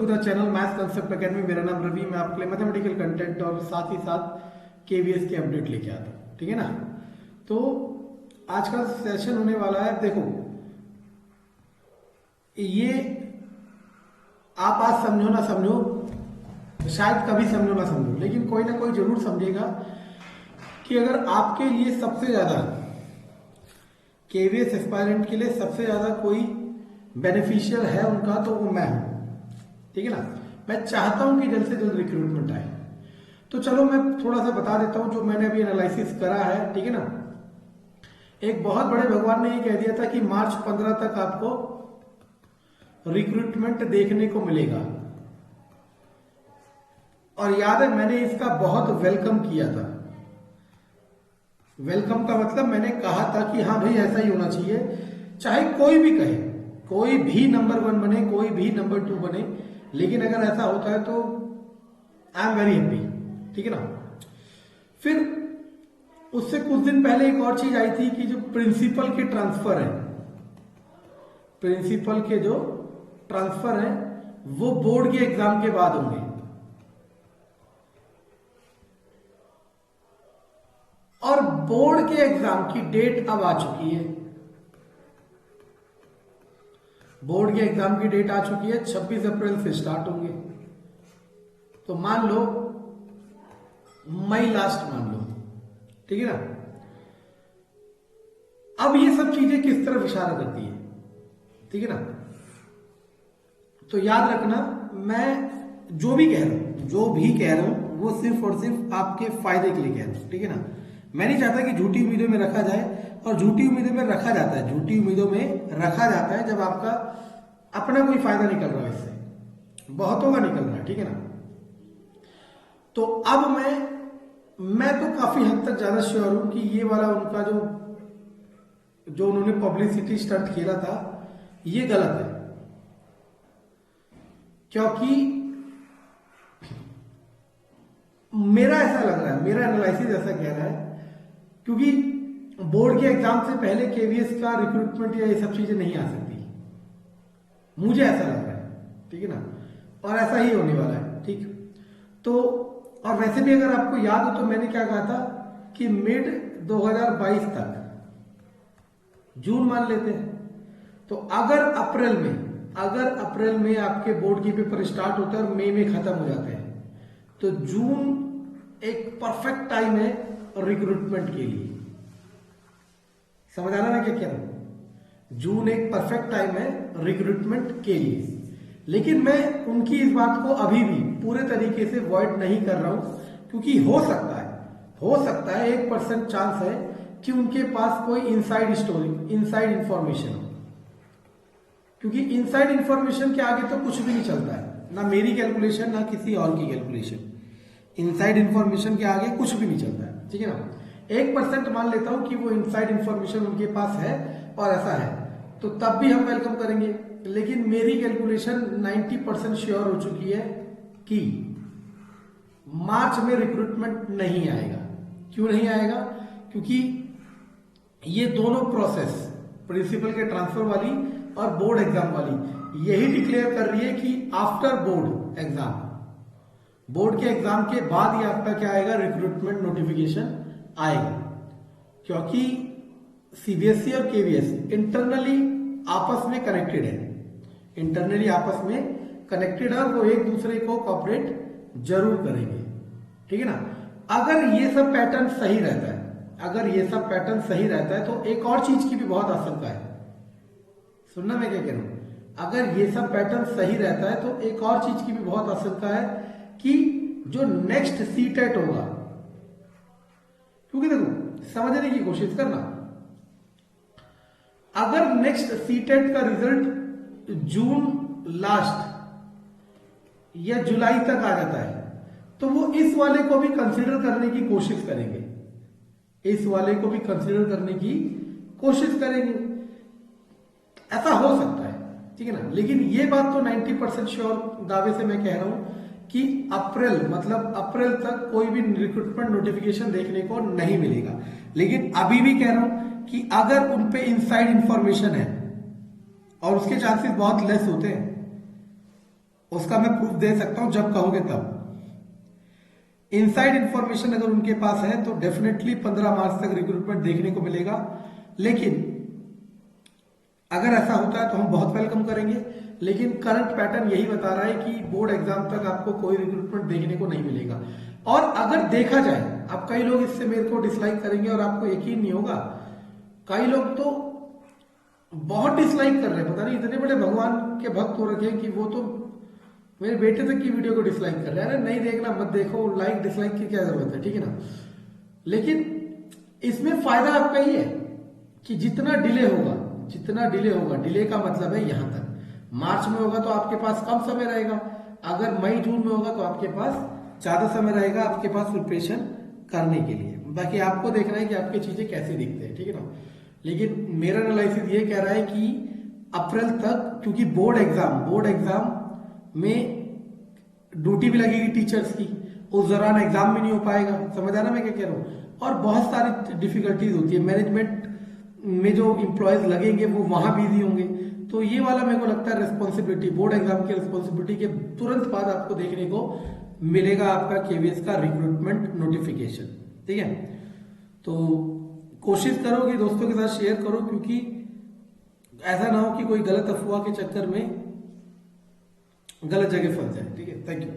The channel maths concept academy. मेरा नाम रवि, मैं आपके लिए मैथमेटिकल कंटेंट और साथ ही साथ केवीएस के अपडेट लेके आता हूँ, ठीक है ना। तो आज का सेशन होने वाला है, देखो ये आप आज समझो ना समझो, शायद कभी समझो ना समझो, लेकिन कोई ना कोई जरूर समझेगा कि अगर आपके लिए सबसे ज्यादा केवीएस एस्पायरेंट के लिए सबसे ज्यादा कोई बेनिफिशियल है उनका, तो वो मैं हूं, ठीक है ना। मैं चाहता हूं कि जल्द से जल्द रिक्रूटमेंट आए। तो चलो मैं थोड़ा सा बता देता हूं जो मैंने अभी एनालिसिस करा है, ठीक है ना। एक बहुत बड़े भगवान ने ये कह दिया था कि मार्च 15 तक आपको रिक्रूटमेंट देखने को मिलेगा, और याद है मैंने इसका बहुत वेलकम किया था। वेलकम का मतलब मैंने कहा था कि हाँ भाई ऐसा ही होना चाहिए, चाहे कोई भी कहे, कोई भी नंबर 1 बने, कोई भी नंबर 2 बने, लेकिन अगर ऐसा होता है तो आई एम वेरी हैप्पी, ठीक है ना। फिर उससे कुछ दिन पहले एक और चीज आई थी कि जो प्रिंसिपल के ट्रांसफर है, प्रिंसिपल के जो ट्रांसफर है वो बोर्ड के एग्जाम के बाद होंगे, और बोर्ड के एग्जाम की डेट अब आ चुकी है। बोर्ड के एग्जाम की डेट आ चुकी है, 26 अप्रैल से स्टार्ट होंगे। तो मान लो मई लास्ट मान लो, ठीक है ना। अब ये सब चीजें किस तरफ इशारा करती है, ठीक है ना। तो याद रखना, मैं जो भी कह रहा हूं वो सिर्फ और सिर्फ आपके फायदे के लिए कह रहा हूं, ठीक है ना। मैं नहीं चाहता कि झूठी उम्मीदों में रखा जाए, और झूठी उम्मीदों में रखा जाता है, झूठी उम्मीदों में रखा जाता है जब आपका अपना कोई फायदा निकल रहा है, इससे बहुतों का निकल रहा है, ठीक है ना। तो अब मैं तो काफी हद तक ज्यादा श्योर हूं कि ये वाला उनका जो उन्होंने पब्लिसिटी स्टंट खेला था ये गलत है, क्योंकि मेरा ऐसा लग रहा है, मेरा एनालिसिस ऐसा कह रहा है, क्योंकि बोर्ड के एग्जाम से पहले केवीएस का रिक्रूटमेंट या ये सब चीजें नहीं आ सकती, मुझे ऐसा लग रहा है, ठीक है ना। और ऐसा ही होने वाला है, ठीक। तो और वैसे भी अगर आपको याद हो तो मैंने क्या कहा था कि मिड 2022 तक, जून मान लेते हैं, तो अगर अप्रैल में आपके बोर्ड के पेपर स्टार्ट होते हैं और मई में खत्म हो जाते हैं, तो जून एक परफेक्ट टाइम है रिक्रूटमेंट के लिए। समझ आ रहा है क्या कह रहा हूं? जून एक परफेक्ट टाइम है रिक्रूटमेंट के लिए। लेकिन मैं उनकी इस बात को अभी भी पूरे तरीके से अवॉइड नहीं कर रहा हूं, क्योंकि हो सकता है 1% चांस है कि उनके पास कोई इनसाइड स्टोरी, इनसाइड इंफॉर्मेशन हो, क्योंकि इनसाइड इंफॉर्मेशन के आगे तो कुछ भी नहीं चलता है, ना मेरी कैलकुलेशन ना किसी और की कैलकुलेशन। इनसाइड इंफॉर्मेशन के आगे कुछ भी नहीं चलता है, ठीक है ना। 1% मान लेता हूं कि वो इनसाइड इंफॉर्मेशन उनके पास है और ऐसा है, तो तब भी हम वेलकम करेंगे। लेकिन मेरी कैलकुलेशन 90% श्योर हो चुकी है कि मार्च में रिक्रूटमेंट नहीं आएगा। क्यों नहीं आएगा? क्योंकि ये दोनों प्रोसेस, प्रिंसिपल के ट्रांसफर वाली और बोर्ड एग्जाम वाली, यही डिक्लेयर कर रही है कि आफ्टर बोर्ड एग्जाम, बोर्ड के एग्जाम के बाद ही आपका क्या आएगा, रिक्रूटमेंट नोटिफिकेशन आएगा। क्योंकि सीबीएसई और केवीएस इंटरनली आपस में कनेक्टेड है, और वो एक दूसरे को कॉपरेट जरूर करेंगे, ठीक है ना। अगर ये सब पैटर्न सही रहता है, तो एक और चीज की भी बहुत आशंका है। सुनना मैं क्या कह रहा हूं, अगर ये सब पैटर्न सही रहता है तो एक और चीज की भी बहुत आशंका है कि जो नेक्स्ट सीटेट होगा, क्योंकि देखो समझने की कोशिश करना, अगर नेक्स्ट सीटेट का रिजल्ट जून लास्ट या जुलाई तक आ जाता है, तो वो इस वाले को भी कंसीडर करने की कोशिश करेंगे, ऐसा हो सकता है, ठीक है ना। लेकिन ये बात तो 90% श्योर दावे से मैं कह रहा हूं कि अप्रैल तक कोई भी रिक्रूटमेंट नोटिफिकेशन देखने को नहीं मिलेगा। लेकिन अभी भी कह रहा हूं कि अगर उन पे इनसाइड इंफॉर्मेशन है, और उसके चांसेस बहुत लेस होते हैं, उसका मैं प्रूफ दे सकता हूं जब कहोगे तब। इनसाइड इंफॉर्मेशन अगर उनके पास है तो डेफिनेटली 15 मार्च तक रिक्रूटमेंट देखने को मिलेगा। लेकिन अगर ऐसा होता है तो हम बहुत वेलकम करेंगे। लेकिन करंट पैटर्न यही बता रहा है कि बोर्ड एग्जाम तक आपको कोई रिक्रूटमेंट देखने को नहीं मिलेगा। और अगर देखा जाए, अब कई लोग इससे मेरे को डिसलाइक करेंगे और आपको यकीन नहीं होगा, कई लोग तो बहुत डिसलाइक कर रहे हैं, पता नहीं इतने बड़े भगवान के भक्त हो रखे हैं कि वो तो मेरे बेटे तक की वीडियो को डिसलाइक कर रहे हैं। अरे नहीं देखना मत देखो, लाइक डिसलाइक की क्या जरूरत है, ठीक है ना। लेकिन इसमें फायदा आपका ही है कि जितना डिले होगा, डिले का मतलब है यहां तक। मार्च में होगा तो आपके पास कम समय रहेगा, अगर मई जून में होगा तो आपके पास ज्यादा समय रहेगा आपके पास प्रिपरेशन करने के लिए। बाकी आपको देखना है कि आपकी चीजें कैसे दिखते हैं, ठीक है ना। लेकिन मेरा एनालिसिस ये कह रहा है कि अप्रैल तक, क्योंकि बोर्ड एग्जाम में ड्यूटी भी लगेगी टीचर्स की, उस दौरान एग्जाम भी नहीं हो पाएगा, समझ आ रहा मैं क्या कह रहा हूँ। और बहुत सारी डिफिकल्टीज होती है, मैनेजमेंट में जो एम्प्लॉयज लगेंगे वो वहां बिजी होंगे। तो ये वाला मेरे को लगता है रिस्पॉन्सिबिलिटी, बोर्ड एग्जाम की रिस्पॉन्सिबिलिटी के तुरंत बाद आपको देखने को मिलेगा आपका केवीएस का रिक्रूटमेंट नोटिफिकेशन, ठीक है। तो कोशिश करो कि दोस्तों के साथ शेयर करो, क्योंकि ऐसा ना हो कि कोई गलत अफवाह के चक्कर में गलत जगह फंस जाए, ठीक है। Thank you.